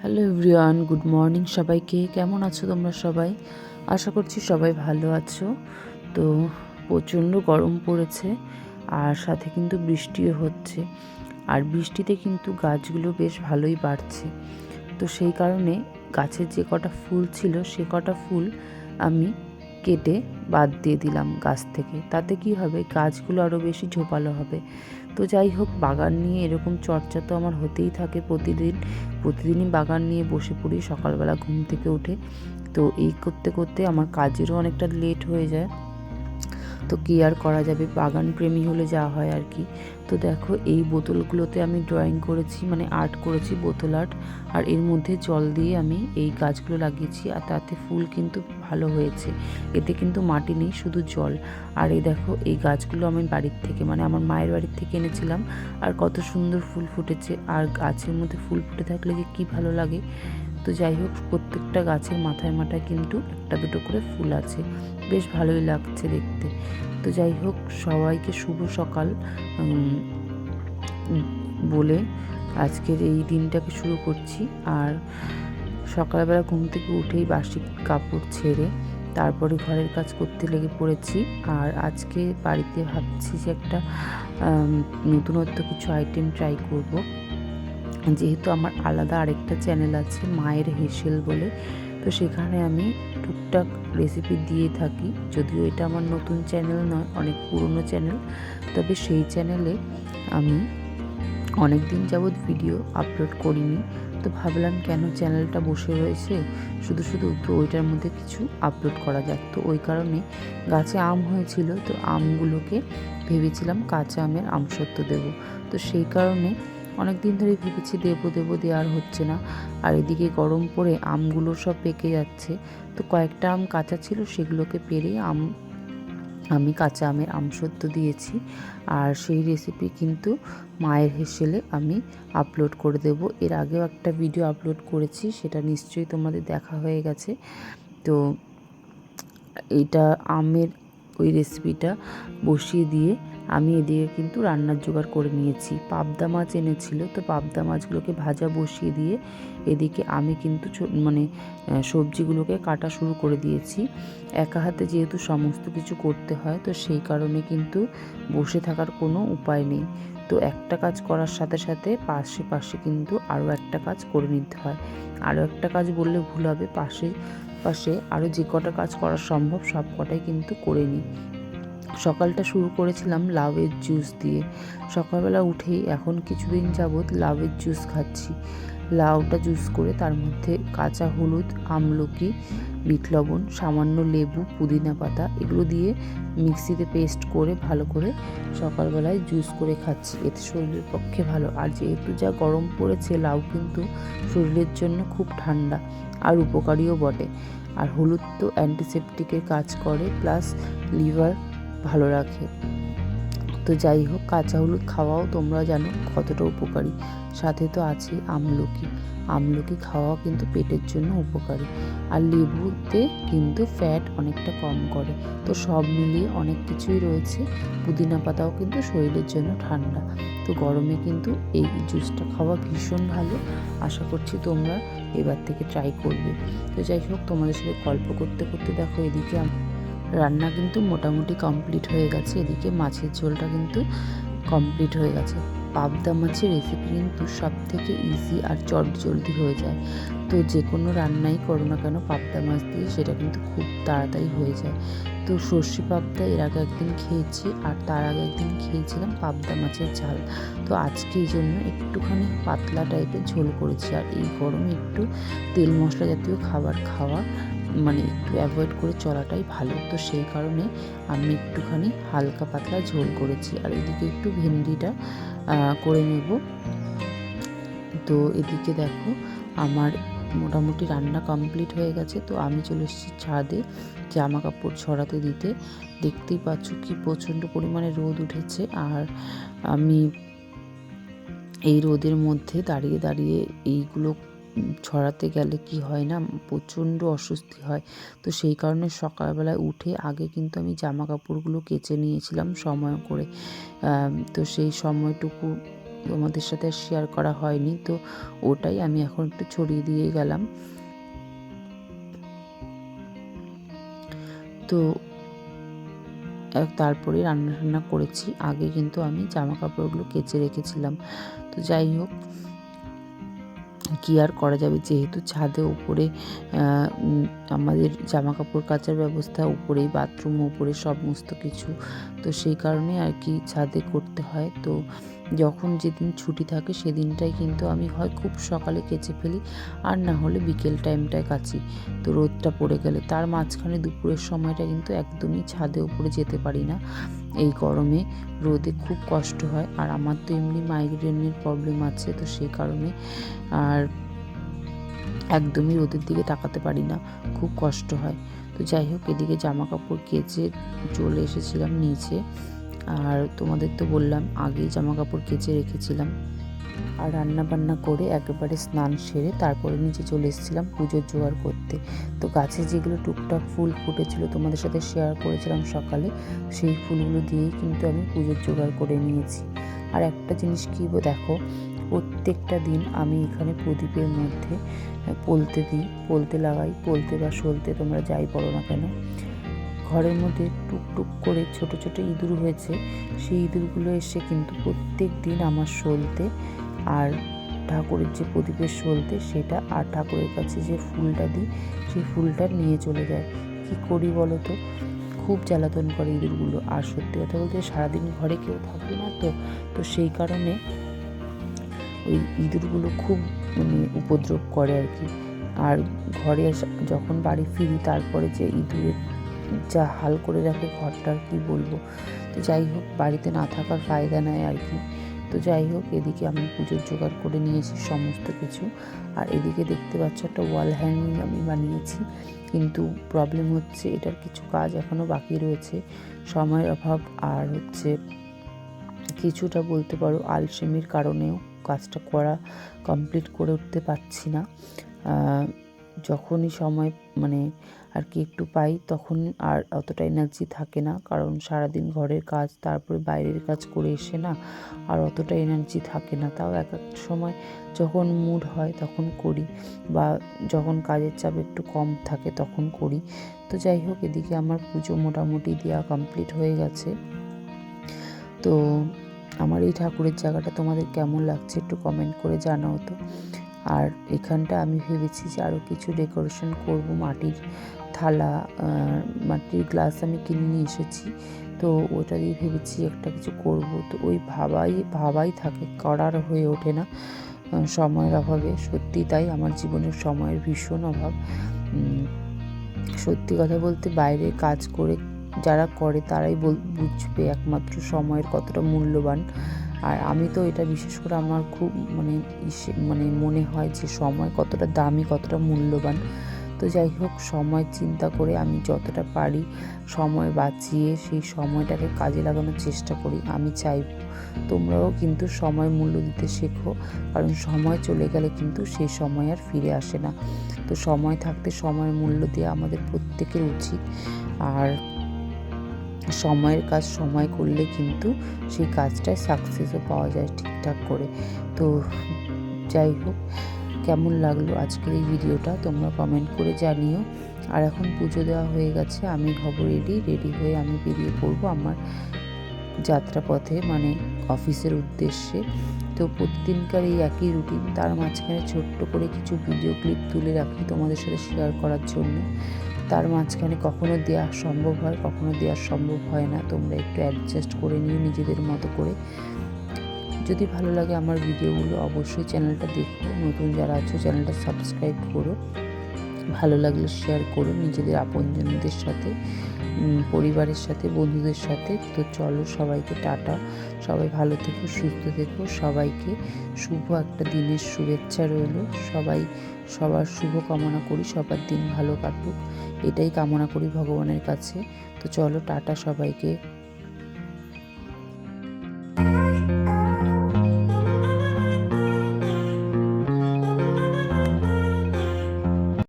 Hello everyone, good morning সবাইকে। কেমন আছো তোমরা সবাই? আশা করছি সবাই ভালো আছো। তো প্রচণ্ড গরম পড়েছে আর সাথে কিন্তু বৃষ্টিও হচ্ছে, আর বৃষ্টিতে কিন্তু গাছগুলো বেশ ভালোই বাড়ছে। তো সেই কারণে গাছের যে কটা ফুল ছিল সে কটা ফুল আমি কেটে বাদ দিয়ে দিলাম গাছ থেকে। তাতে কি হবে, গাছগুলো আরও বেশি ঝোপালো হবে। তো যাই হোক, বাগান নিয়ে এরকম চর্চা তো আমার হতেই থাকে প্রতিদিনই বাগান নিয়ে বসে পড়ি সকালবেলা ঘুম থেকে উঠে। তো এই করতে করতে আমার কাজেরও অনেকটা লেট হয়ে যায়। তো কী আর করা যাবে, বাগান প্রেমী হলে যা হয় আর কি। তো দেখো, এই বোতলগুলোতে আমি ড্রয়িং করেছি, মানে আর্ট করেছি, বোতল আর্ট। আর এর মধ্যে জল দিয়ে আমি এই গাছগুলো লাগিয়েছি, আর তাতে ফুল কিন্তু ভালো হয়েছে। এতে কিন্তু মাটি নেই, শুধু জল। আর এই দেখো, এই গাছগুলো আমি বাড়ির থেকে, মানে আমার মায়ের বাড়ির থেকে এনেছিলাম। আর কত সুন্দর ফুল ফুটেছে, আর গাছের মধ্যে ফুল ফুটে থাকলে যে কী ভালো লাগে। তো যাই হোক, প্রত্যেকটা গাছের মাথায় মাথায় কিন্তু একটা দুটো করে ফুল আছে, বেশ ভালোই লাগছে দেখতে। তো যাই হোক, সবাইকে শুভ সকাল বলে আজকের এই দিনটাকে শুরু করছি। আর সকালবেলা ঘুম থেকে উঠেই বাসি কাপড় ছেড়ে তারপরে ঘরের কাজ করতে লেগে পড়েছি। আর আজকে বাড়িতে ভাবছি যে একটা নতুনত্ব কিছু আইটেম ট্রাই করব। যেহেতু আমার আলাদা আরেকটা চ্যানেল আছে, মায়ের হেসেল বলে, তো সেখানে আমি টুকটাক রেসিপি দিয়ে থাকি। যদিও এটা আমার নতুন চ্যানেল নয়, অনেক পুরনো চ্যানেল, তবে সেই চ্যানেলে আমি অনেক দিন যাবৎ ভিডিও আপলোড করিনি। তো ভাবলাম কেন চ্যানেলটা বসে রয়েছে শুধু শুধু, তো ওইটার মধ্যে কিছু আপলোড করা যাক। তো ওই কারণে গাছে আম হয়েছিল, তো আমগুলোকে ভেবেছিলাম কাঁচা আমের আমসত্ত্ব দেবো। তো সেই কারণে অনেক দিন ধরে ভেবেছি দেবো দেওয়ার হচ্ছে না। আর এদিকে গরম পড়ে আমগুলো সব পেকে যাচ্ছে। তো কয়েকটা আম কাঁচা ছিল, সেগুলোকে পেরে আমি কাঁচা আমের আমসত্ত্ব দিয়েছি। আর সেই রেসিপি কিন্তু মায়ের হেসেলে আমি আপলোড করে দেব। এর আগেও একটা ভিডিও আপলোড করেছি, সেটা নিশ্চয়ই তোমাদের দেখা হয়ে গেছে। তো এইটা আমের ওই রেসিপিটা বসিয়ে দিয়ে আমি এদিকে কিন্তু রান্নার জোগাড় করে নিয়েছি। পাবদা মাছ এনেছিল, তো পাবদা মাছগুলোকে ভাজা বসিয়ে দিয়ে এদিকে আমি কিন্তু সবজিগুলোকে কাটা শুরু করে দিয়েছি। একা হাতে যেহেতু সমস্ত কিছু করতে হয়, তো সেই কারণে কিন্তু বসে থাকার কোনো উপায় নেই। তো একটা কাজ করার সাথে সাথে পাশে কিন্তু আরও একটা কাজ করে নিতে হয়। আরও একটা কাজ বললে ভুল হবে, পাশে আরও যে কটা কাজ করা সম্ভব সব কটাই কিন্তু করে নিই। সকালটা শুরু করেছিলাম লাউয়ের জুস দিয়ে। সকালবেলা উঠেই এখন কিছুদিন যাবৎ লাউয়ের জুস খাচ্ছি। লাউটা জুস করে তার মধ্যে কাঁচা হলুদ, আমলকি, বিট লবণ, সামান্য লেবু, পুদিনা পাতা এগুলো দিয়ে মিক্সিতে পেস্ট করে ভালো করে সকালবেলায় জুস করে খাচ্ছি। এতে শরীরের পক্ষে ভালো। আর যেহেতু যা গরম পড়েছে, লাউ কিন্তু শরীরের জন্য খুব ঠান্ডা আর উপকারীও বটে। আর হলুদ তো অ্যান্টিসেপটিকের কাজ করে, প্লাস লিভার ভালো রাখে। তো যাই হোক, কাঁচা হলুদ খাওয়াও তোমরা জানো কতটা উপকারী। সাথে তো আছে আমলকি খাওয়াও কিন্তু পেটের জন্য উপকারী। আর লেবুতে কিন্তু ফ্যাট অনেকটা কম করে। তো সব মিলিয়ে অনেক কিছুই রয়েছে। পুদিনা পাতাও কিন্তু শরীরের জন্য ঠান্ডা। তো গরমে কিন্তু এই জুসটা খাওয়া ভীষণ ভালো। আশা করছি তোমরা এবার থেকে ট্রাই করবে। তো যাই হোক, তোমাদের সাথে গল্প করতে করতে দেখো এদিকে রান্না কিন্তু মোটামুটি কমপ্লিট হয়ে গেছে। এদিকে মাছের ঝোলটা কিন্তু কমপ্লিট হয়ে গেছে। পাবদা মাছের রেসিপি কিন্তু সব থেকে ইজি আর চটজলদি হয়ে যায়। তো যে কোনো রান্নাই করো না কেন পাবদা মাছ দিয়ে, সেটা কিন্তু খুব তাড়াতাড়ি হয়ে যায়। তো সর্ষে পাবদা এর আগে একদিন খেয়েছি, আর তার আগে একদিন খেয়েছিলাম পাবদা মাছের ঝাল। তো আজকে এই জন্য একটুখানি পাতলা টাইপের ঝোল করেছি। আর এই গরমে একটু তেল মশলা জাতীয় খাবার খাওয়া, মানে একটু অ্যাভয়েড করে চলাটাই ভালো। তো সেই কারণে আমি একটুখানি হালকা পাতলা ঝোল করেছি। আর এদিকে একটু ভেন্ডিটা করে নেব। তো এদিকে দেখো, আমার মোটামুটি রান্না কমপ্লিট হয়ে গেছে। তো আমি চলে এসেছি ছাদে জামা কাপড় ছড়াতে দিতে। দেখতেই পাচ্ছ কি প্রচণ্ড পরিমাণে রোদ উঠেছে। আর আমি এই রোদের মধ্যে দাঁড়িয়ে দাঁড়িয়ে এইগুলো ছড়াতে গেলে কি হয় না, প্রচণ্ড অস্বস্তি হয়। তো সেই কারণে সকালবেলায় উঠে আগে কিন্তু আমি জামা কাপড়গুলো কেচে নিয়েছিলাম সময় করে। তো সেই সময়টুকু তোমাদের সাথে শেয়ার করা হয়নি, তো ওটাই আমি এখন একটু ছড়িয়ে দিয়ে গেলাম। তো তারপরে রান্না করেছি। আগে কিন্তু আমি জামা কাপড়গুলো কেচে রেখেছিলাম। তো যাই হোক, কি আর করা যাবে, যেহেতু ছাদে উপরে আমাদের জামা কাপড় কাচার ব্যবস্থা উপরেই, বাথরুম উপরে সমস্ত কিছু, তো সেই কারণে আর কি ছাদে করতে হয়। তো যখন যেদিন ছুটি থাকে সেদিনটাই কিন্তু আমি হয় খুব সকালে কেচে ফেলি, আর না হলে বিকেল টাইমটায় কাচি। তো রোদটা পড়ে গেলে, তার মাঝখানে দুপুরের সময়টা কিন্তু একদমই ছাদে উপরে যেতে পারি না, এই গরমে রোদে খুব কষ্ট হয়। আর আমার তো এমনি মাইগ্রেনের প্রবলেম আছে, তো সেই কারণে আর একদমই রোদের দিকে তাকাতে পারি না, খুব কষ্ট হয়। তো যাই হোক, এদিকে জামা কাপড় কেচে চলে এসেছিলাম নিচে। আর তোমাদের তো বললাম আগেই জামা কাপড় কেচে রেখেছিলাম। আর রান্না বান্না করে একেবারে স্নান সেরে তারপরে নিচে চলে এসেছিলাম পুজোর জোগাড় করতে। তো গাছে যেগুলো টুকটাক ফুল ফুটেছিল তোমাদের সাথে শেয়ার করেছিলাম সকালে, সেই ফুলগুলো দিয়েই কিন্তু আমি পুজোর জোগাড় করে নিয়েছি। আর একটা জিনিস কি দেখো, প্রত্যেকটা দিন আমি এখানে প্রদীপের মধ্যে পলতে লাগাই, পলতে বা সলতে তোমরা যাই বলো না কেন। ঘরের মধ্যে টুকটুক করে ছোট ছোট ইঁদুর হয়েছে, সেই ইঁদুরগুলো এসে কিন্তু প্রত্যেক দিন আমার সলতে আর ঠাকুরের যে প্রদীপের সলতে সেটা, আর ঠাকুরের কাছে যে ফুলটা দিই সেই ফুলটা নিয়ে চলে যায়। কি করি বলো তো, খুব জ্বালাতন করে ইঁদুরগুলো। আর সত্যি কথা বলতে সারাদিন ঘরে কেউ থাকে না, তো সেই কারণে ওই ইঁদুরগুলো খুব উপদ্রব করে আর কি। আর ঘরে যখন বাড়ি ফিরি তারপরে যে ইঁদুরের যা হাল করে রাখে ঘরটার, কি বলবো। তো যাই হোক, বাড়িতে না থাকার ফায়দা নেয় আর কি। তো যাই হোক, এদিকে আমি পুজোর জোগাড় করে নিয়েছি সমস্ত কিছু। আর এদিকে দেখতে পাচ্ছ একটা ওয়াল হ্যাঙ্গিং আমি বানিয়েছি, কিন্তু প্রবলেম হচ্ছে এটার কিছু কাজ এখনও বাকি রয়েছে, সময়ের অভাব আর কিছুটা বলতে পারো আলসেমির কারণেও কাজটা কমপ্লিট করে উঠতে পারছি না। যখনই সময় আর কি একটু পাই, তখন আর অতটা এনার্জি থাকে না, কারণ সারাদিন ঘরের কাজ তারপরে বাইরের কাজ করে এসে না আর অতটা এনার্জি থাকে না। তাও এক এক সময় যখন মুড হয় তখন করি, বা যখন কাজের চাপ একটু কম থাকে তখন করি। তো যাই হোক, এদিকে আমার পুজো মোটামুটি দেওয়া কমপ্লিট হয়ে গেছে। তো আমার এই ঠাকুরের জায়গাটা তোমাদের কেমন লাগছে একটু কমেন্ট করে জানাও তো। আর এখানটা আমি ভেবেছি যে আরও কিছু ডেকোরেশন করব, মাটির থালা, মাটির গ্লাস আমি কিনে নিয়ে এসেছি, তো ওটা দিয়ে ভেবেছি একটা কিছু করব। তো ওই ভাবাই থাকে, করার হয়ে ওঠে না সময়ের অভাবে। সত্যি তাই, আমার জীবনের সময়ের ভীষণ অভাব। সত্যি কথা বলতে বাইরে কাজ করে যারা করে তারাই বুঝবে একমাত্র সময়ের কতটা মূল্যবান। আর আমি তো এটা বিশেষ করে আমার খুব মনে হয় যে সময় কতটা দামি, কতটা মূল্যবান। তো যাই হোক, সময় চিন্তা করে আমি যতটা পারি সময় বাঁচিয়ে সেই সময়টাকে কাজে লাগানোর চেষ্টা করি। আমি চাইব তোমরাও কিন্তু সময় মূল্য দিতে শেখো, কারণ সময় চলে গেলে কিন্তু সেই সময় আর ফিরে আসে না। তো সময় থাকতে সময়ের মূল্য দেওয়া আমাদের প্রত্যেকের উচিত। আর সময়ের কাজ সময় করলে কিন্তু সেই কাজটায় সাকসেসও পাওয়া যায় ঠিকঠাক করে। তো যাই হোক, কেমন লাগলো আজকের এই ভিডিওটা তোমরা কমেন্ট করে জানিও। আর এখন পুজো দেওয়া হয়ে গেছে, আমি হব রেডি হয়ে আমি বেরিয়ে পড়বো আমার যাত্রাপথে, অফিসের উদ্দেশ্যে। তো প্রতিদিনকার এই একই রুটিন, তার মাঝখানে ছোট্ট করে কিছু ভিডিও ক্লিপ তুলে রাখি তোমাদের সাথে শেয়ার করার জন্য। তার মাঝখানে কখনো দেওয়া সম্ভব হয়, কখনো দেওয়া সম্ভব হয় না, তোমরা একটু অ্যাডজাস্ট করে নিও নিজেদের মতো করে। যদি ভালো লাগে আমার ভিডিওগুলো অবশ্যই চ্যানেলটা দেখো, নতুন যারা আছো চ্যানেলটা সাবস্ক্রাইব করো, ভালো লাগলে শেয়ার করো নিজেদের আপনজনদের সাথে, পরিবারের সাথে, বন্ধুদের সাথে। তো চলো, সবাইকে টাটা, সবাই ভালো থেকো, সুস্থ থেকো, সবাইকে শুভ একটা দিনের শুভেচ্ছা রইল। সবার শুভ কামনা করি, সবার দিন ভালো কাটুক, এটাই কামনা করি ভগবানের কাছে। তো চলো, টাটা সবাইকে।